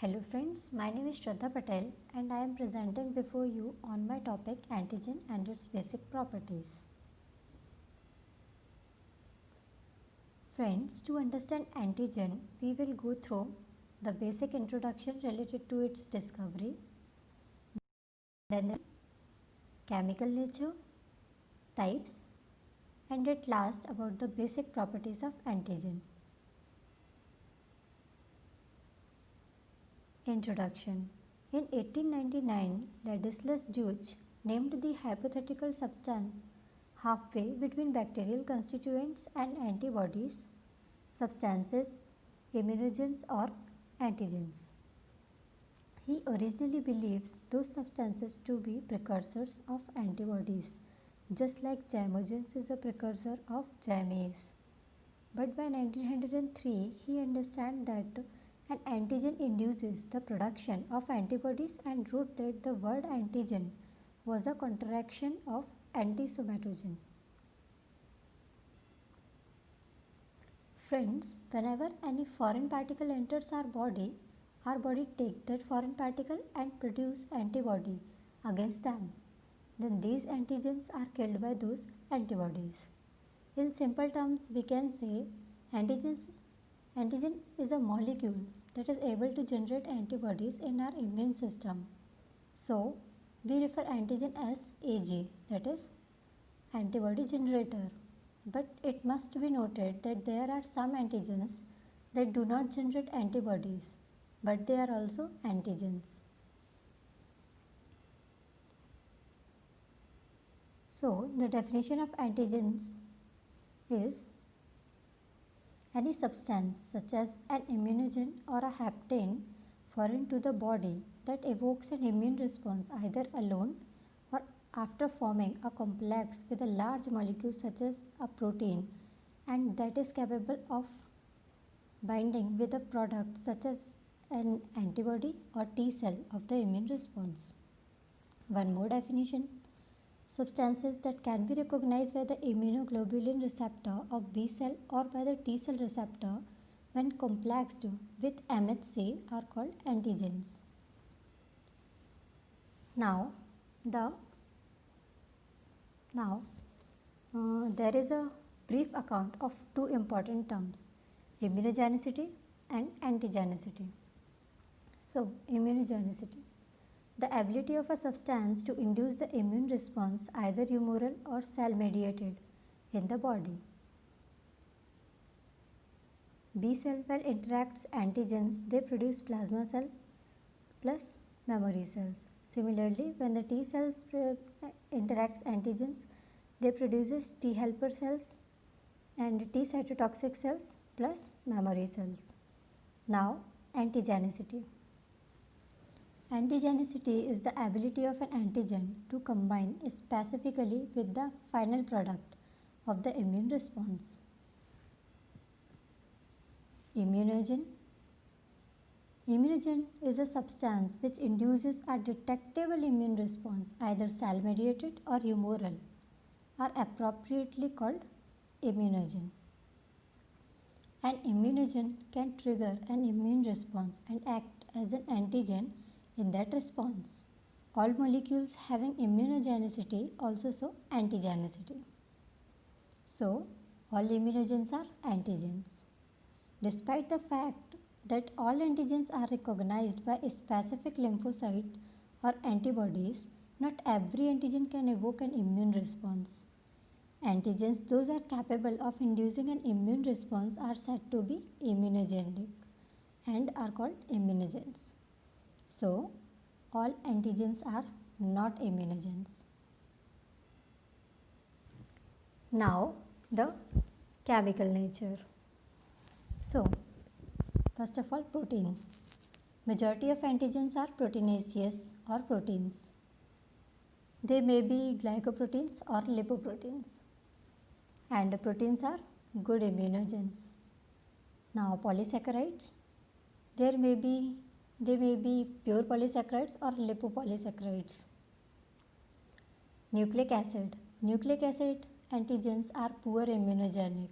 Hello friends, my name is Shraddha Patel and I am presenting before you on my topic antigen and its basic properties. Friends, to understand antigen, we will go through the basic introduction related to its discovery, then the chemical nature, types, and at last about the basic properties of antigen. Introduction. In 1899, Ladislas Deutsch named the hypothetical substance halfway between bacterial constituents and antibodies, substances, immunogens or antigens. He originally believes those substances to be precursors of antibodies, just like zymogens is a precursor of zymase. But by 1903, he understood that an antigen induces the production of antibodies and wrote that the word antigen was a contraction of anti-somatogen. Friends, whenever any foreign particle enters our body takes that foreign particle and produce antibody against them. Then these antigens are killed by those antibodies. In simple terms, we can say antigen is a molecule that is able to generate antibodies in our immune system. So, we refer antigen as AG, that is antibody generator. But it must be noted that there are some antigens that do not generate antibodies, but they are also antigens. So, the definition of antigens is any substance such as an immunogen or a hapten foreign to the body that evokes an immune response either alone or after forming a complex with a large molecule such as a protein and that is capable of binding with a product such as an antibody or T cell of the immune response. One more definition: substances that can be recognized by the immunoglobulin receptor of B cell or by the T cell receptor when complexed with MHC are called antigens. Now, there is a brief account of two important terms, immunogenicity and antigenicity. So, immunogenicity, the ability of a substance to induce the immune response either humoral or cell mediated in the body. B cell when interacts antigens, they produce plasma cell plus memory cells. Similarly, when the T cells interacts antigens, they produces T helper cells and T cytotoxic cells plus memory cells. Now, antigenicity. Antigenicity is the ability of an antigen to combine specifically with the final product of the immune response. Immunogen. Immunogen is a substance which induces a detectable immune response, either cell mediated or humoral, are appropriately called immunogen. An immunogen can trigger an immune response and act as an antigen in that response. All molecules having immunogenicity also show antigenicity. So, all immunogens are antigens. Despite the fact that all antigens are recognized by a specific lymphocyte or antibodies, not every antigen can evoke an immune response. Antigens, those are capable of inducing an immune response, are said to be immunogenic and are called immunogens. So, all antigens are not immunogens. Now, the chemical nature. So, first of all, protein. Majority of antigens are proteinaceous or proteins. They may be glycoproteins or lipoproteins. And proteins are good immunogens. Now, polysaccharides. They may be pure polysaccharides or lipopolysaccharides. Nucleic acid. Nucleic acid antigens are poor immunogenic.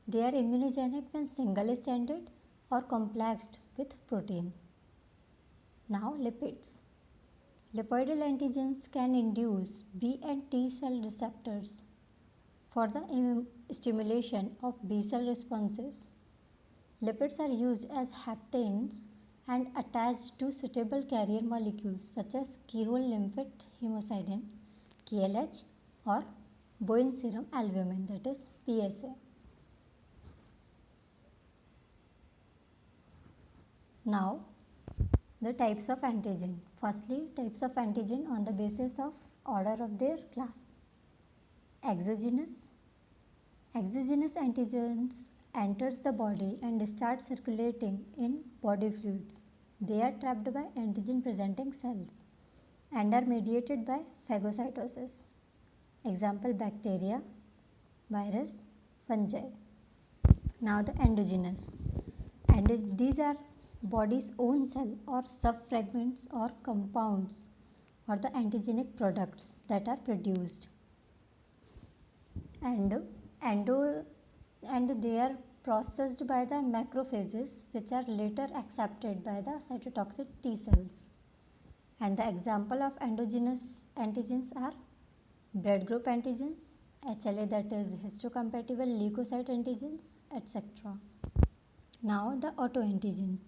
They are immunogenic when single stranded or complexed with protein. Now lipids. Lipoidal antigens can induce B and T cell receptors for the stimulation of B cell responses. Lipids are used as haptens and attached to suitable carrier molecules such as keyhole lymphocyte hemocyanin KLH or Bowen serum albumin, that is PSA. Now the types of antigen. Firstly, types of antigen on the basis of order of their class. Exogenous. Exogenous antigens enters the body and start circulating in body fluids. They are trapped by antigen presenting cells and are mediated by phagocytosis. Example, bacteria, virus, fungi. Now the endogenous. And these are body's own cell or subfragments or compounds or the antigenic products that are produced. And they are processed by the macrophages, which are later accepted by the cytotoxic T cells. And the example of endogenous antigens are blood group antigens, HLA, that is histocompatible leukocyte antigens, etc. Now the autoantigen.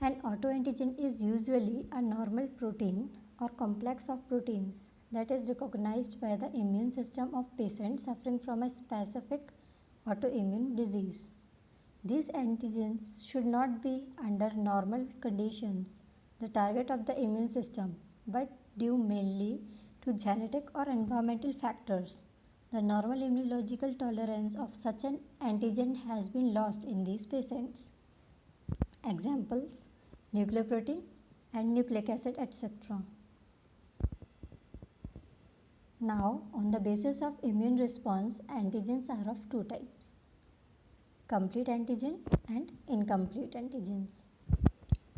An autoantigen is usually a normal protein or complex of proteins that is recognized by the immune system of patients suffering from a specific autoimmune disease. These antigens should not be under normal conditions the target of the immune system, but due mainly to genetic or environmental factors. The normal immunological tolerance of such an antigen has been lost in these patients. Examples, nucleoprotein and nucleic acid, etc. Now, on the basis of immune response, antigens are of two types: complete antigen and incomplete antigens.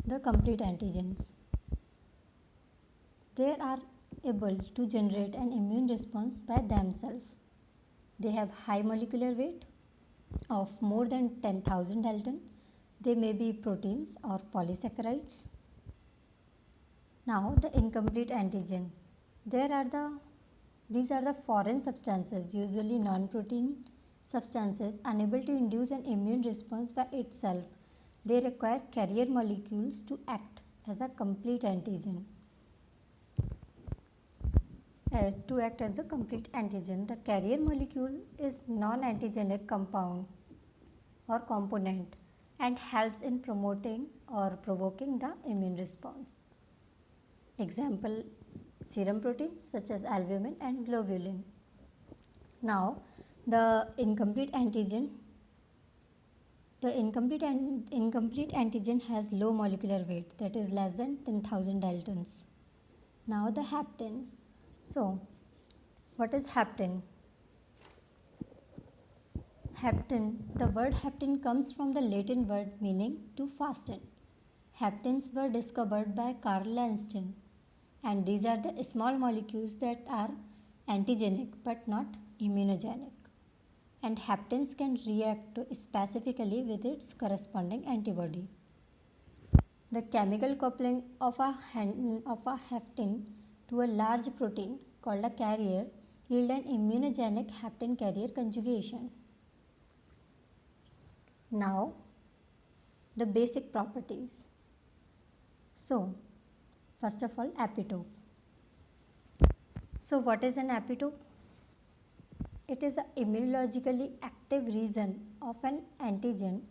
The complete antigens. They are able to generate an immune response by themselves. They have high molecular weight of more than 10,000 Dalton. They may be proteins or polysaccharides. Now, the incomplete antigen. These are the foreign substances, usually non-protein substances, unable to induce an immune response by itself. They require carrier molecules to act as a complete antigen. To act as the complete antigen, the carrier molecule is non-antigenic compound or component and helps in promoting or provoking the immune response. Example, serum proteins such as albumin and globulin. Now, the incomplete antigen. The incomplete antigen has low molecular weight, that is less than 10,000 Daltons. Now the haptens. So, what is hapten? Hapten, the word hapten comes from the Latin word meaning to fasten. Haptens were discovered by Carl Landstein, and these are the small molecules that are antigenic but not immunogenic. And haptens can react specifically with its corresponding antibody. The chemical coupling of a hapten to a large protein called a carrier yield an immunogenic hapten carrier conjugation. Now, the basic properties. So, first of all, epitope. So, what is an epitope? It is an immunologically active region of an antigen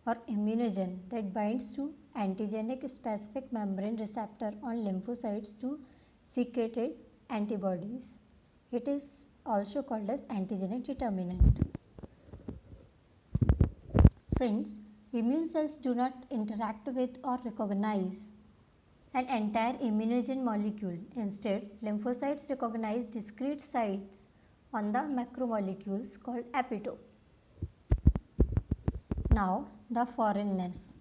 or immunogen that binds to antigenic specific membrane receptor on lymphocytes to secreted antibodies. It is also called as antigenic determinant. Friends, immune cells do not interact with or recognize an entire immunogen molecule. Instead, lymphocytes recognize discrete sites on the macromolecules called epitope. Now, the foreignness.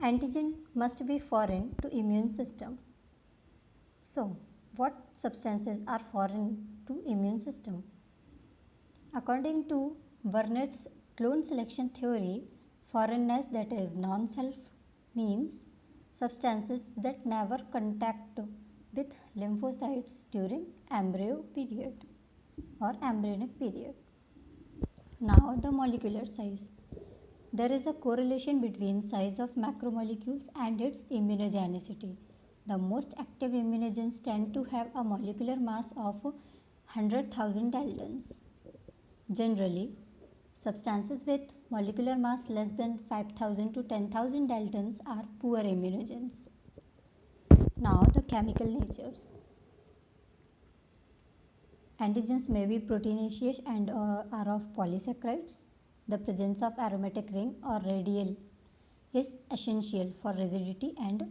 Antigen must be foreign to immune system. So, what substances are foreign to immune system? According to Vernet's clone selection theory, foreignness, that is non-self, means substances that never contact with lymphocytes during embryo period or embryonic period. Now the molecular size. There is a correlation between size of macromolecules and its immunogenicity. The most active immunogens tend to have a molecular mass of 100,000 daltons. Generally, substances with molecular mass less than 5,000 to 10,000 daltons are poor immunogens. Now the chemical natures. Antigens may be proteinaceous and are of polysaccharides. The presence of aromatic ring or radial is essential for rigidity and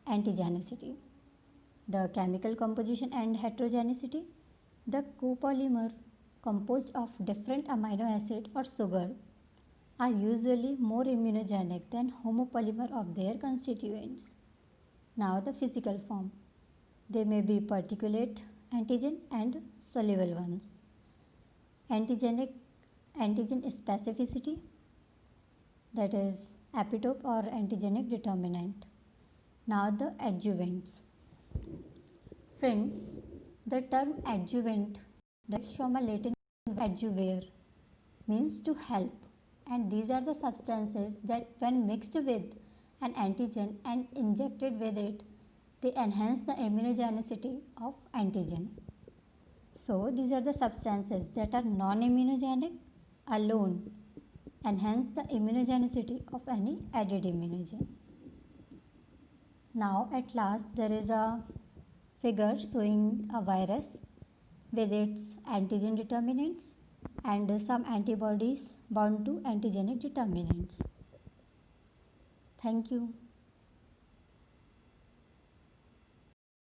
antigenicity. The chemical composition and heterogeneity. The copolymer composed of different amino acid or sugar are usually more immunogenic than homopolymer of their constituents. Now the physical form. They may be particulate antigen and soluble ones. Antigen specificity, that is epitope or antigenic determinant. Now the adjuvants. Friends, the term adjuvant derives from a Latin adjuvare, means to help, and these are the substances that when mixed with an antigen and injected with it, they enhance the immunogenicity of antigen. So these are the substances that are non-immunogenic alone enhance the immunogenicity of any added immunogen. Now at last there is a figure showing a virus with its antigen determinants and some antibodies bound to antigenic determinants. Thank you.